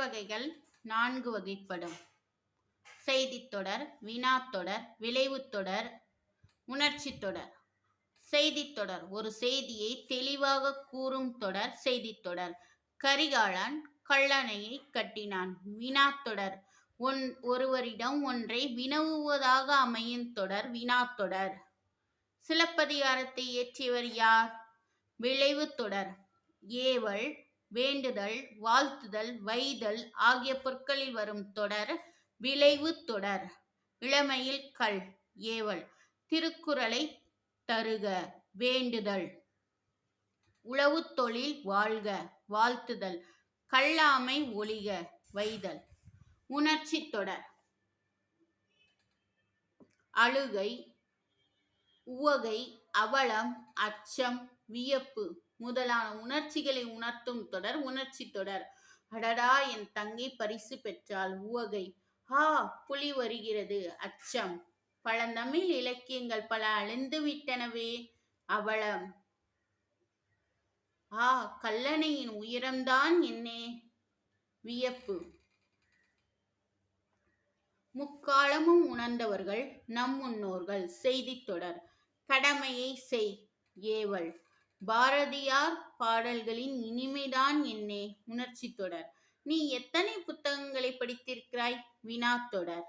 வகைகள் 4 வகைப்படும். செய்தித்தொடர், வினாத்தொடர், விளைவுத்தொடர், உணர்ச்சித்தொடர். செய்தித்தொடர் ஒரு செய்தியை தெளிவாக கூறும் தொடர் செய்தித்தொடர். கரிகாலன் கல்லணையை கட்டினான். வினாத்தொடர் ஒருவரிடம் ஒன்றை வினவுவதாக அமையும் தொடர் வினாத்தொடர். சிலப்பதிகாரத்தை இயற்றியவர் யார்? விளைவுத்தொடர். ஏவல், வேண்டுதல், வாழ்த்துதல், வைதல் ஆகிய பொருட்களில் வரும் தொடர் விளைவுத்தொடர். இளமையில் கல் ஏவல். திருக்குறளை தருக வேண்டுதல். உழவுத் தொழில் வாழ்க வாழ்த்துதல். கல்லாமை ஒழிக வைதல். உணர்ச்சித்தொடர். அழுகை, உவகை, அவலம், அச்சம், வியப்பு முதலான உணர்ச்சிகளை உணர்த்தும் தொடர் உணர்ச்சித்தொடர். அடடா, என் தங்கை பரிசு பெற்றாள். உவகை. ஆ, புலி வருகிறது. அச்சம். பழந்தமிழ் இலக்கியங்கள் பல அழிந்து விட்டனவே. அவலம். ஆ, கல்லணையின் உயரம்தான் என்னே. வியப்பு. முக்காலமும் உணர்ந்தவர்கள் நம் முன்னோர்கள். செய்தித்தொடர். கடமையை செய் ஏவல். பாரதியார் பாடல்களின் இனிமைதான் என்னே. உணர்ச்சித்தொடர். நீ எத்தனை புத்தகங்களை படித்திருக்கிறாய்? வினாத்தொடர்.